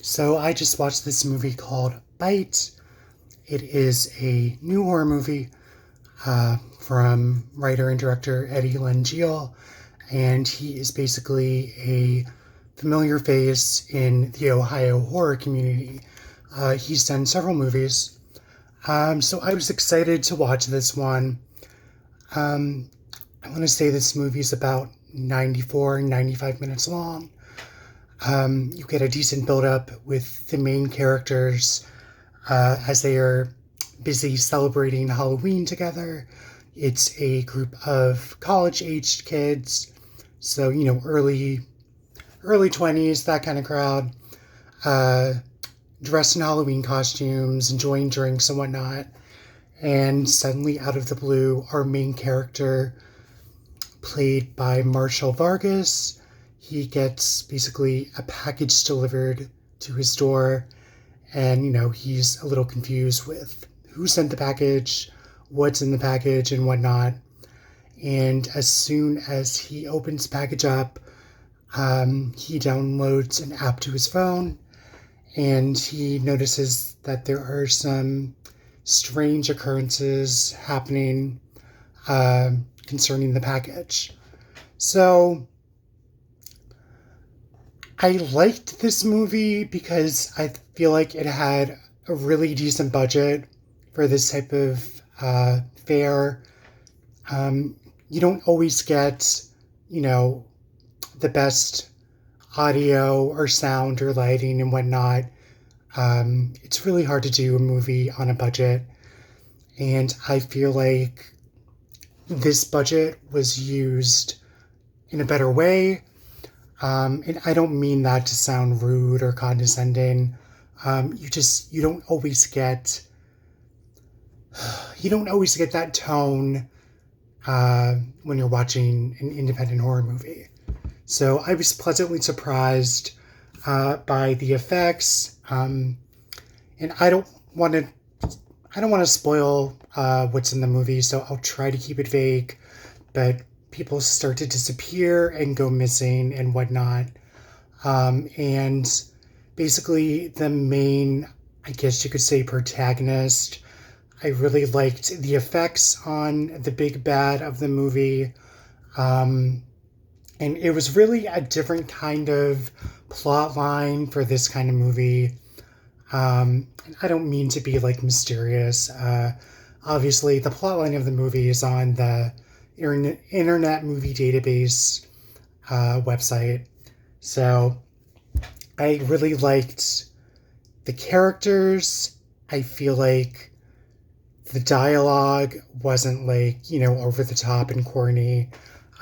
So I just watched this movie called Byte. It is a new horror movie from writer and director Eddie Lengiel, and he is basically a familiar face in the Ohio horror community. He's done several movies, so I was excited to watch this one. Um, I want to say this movie is about 94, 95 minutes long. You get a decent build up with the main characters as they are busy celebrating Halloween together. It's a group of college aged kids, so early 20s, that kind of crowd, uh, dressed in Halloween costumes, enjoying drinks and whatnot. And suddenly, out of the blue, our main character, played by Marshall Vargas, he gets basically a package delivered to his door, and he's a little confused with who sent the package, what's in the package, and whatnot. And as soon as he opens the package up, he downloads an app to his phone, and he notices that there are some strange occurrences happening concerning the package. So I liked this movie because I feel like it had a really decent budget for this type of fare. You don't always get, the best audio or sound or lighting and whatnot. It's really hard to do a movie on a budget. And I feel like this budget was used in a better way. And I don't mean that to sound rude or condescending. You don't always get that tone when you're watching an independent horror movie. So I was pleasantly surprised by the effects, and I don't want to spoil what's in the movie, so I'll try to keep it vague. But people start to disappear and go missing and whatnot, and basically the main, I guess you could say, protagonist. I really liked the effects on the big bad of the movie. And it was really a different kind of plot line for this kind of movie. And I don't mean to be like mysterious. Obviously, the plot line of the movie is on the Internet Movie Database website. So I really liked the characters. I feel like the dialogue wasn't over the top and corny.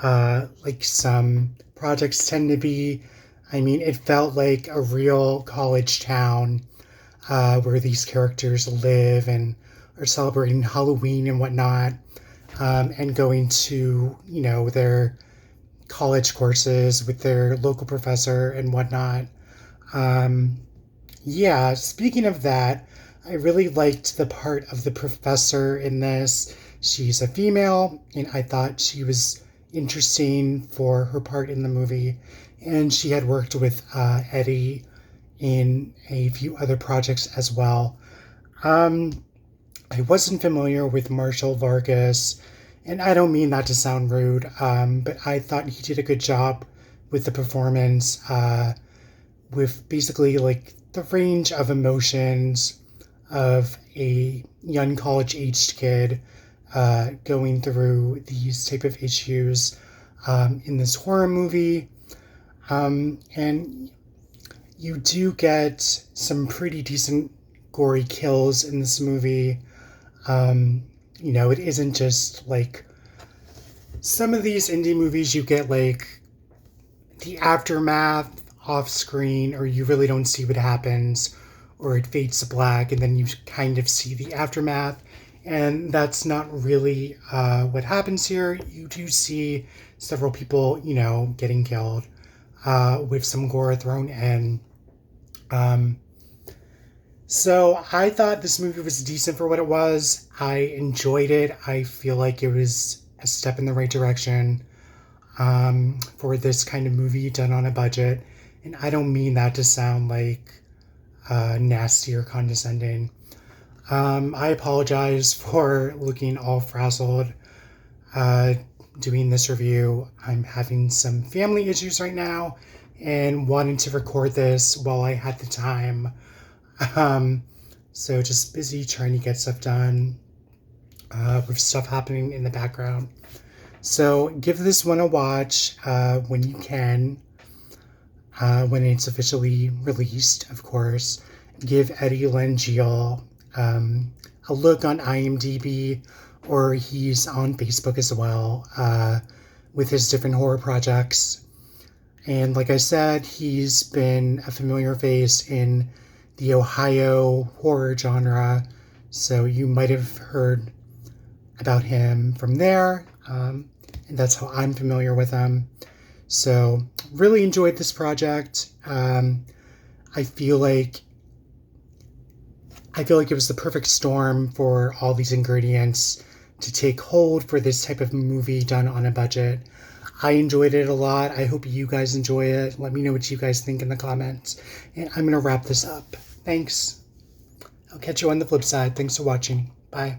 Like some projects tend to be. I mean, it felt like a real college town where these characters live and are celebrating Halloween and whatnot, and going to, their college courses with their local professor and whatnot. Yeah, speaking of that, I really liked the part of the professor in this. She's a female, and I thought she was interesting for her part in the movie. And she had worked with Eddie in a few other projects as well. I wasn't familiar with Marshall Vargas, and I don't mean that to sound rude, but I thought he did a good job with the performance, with basically like the range of emotions of a young college aged kid going through these type of issues in this horror movie. And you do get some pretty decent gory kills in this movie. It isn't just like some of these indie movies you get like the aftermath off screen, or you really don't see what happens, or it fades to black and then you kind of see the aftermath. And that's not really what happens here. You do see several people, getting killed with some gore thrown in. So I thought this movie was decent for what it was. I enjoyed it. I feel like it was a step in the right direction for this kind of movie done on a budget. And I don't mean that to sound like nasty or condescending. I apologize for looking all frazzled doing this review. I'm having some family issues right now and wanting to record this while I had the time. So just busy trying to get stuff done with stuff happening in the background. So give this one a watch when you can, when it's officially released, of course. Give Eddie Langeal a look on IMDb, or he's on Facebook as well with his different horror projects. And like I said, he's been a familiar face in the Ohio horror genre, so you might have heard about him from there, and that's how I'm familiar with him. So really enjoyed this project. I feel like it was the perfect storm for all these ingredients to take hold for this type of movie done on a budget. I enjoyed it a lot. I hope you guys enjoy it. Let me know what you guys think in the comments. And I'm going to wrap this up. Thanks. I'll catch you on the flip side. Thanks for watching. Bye.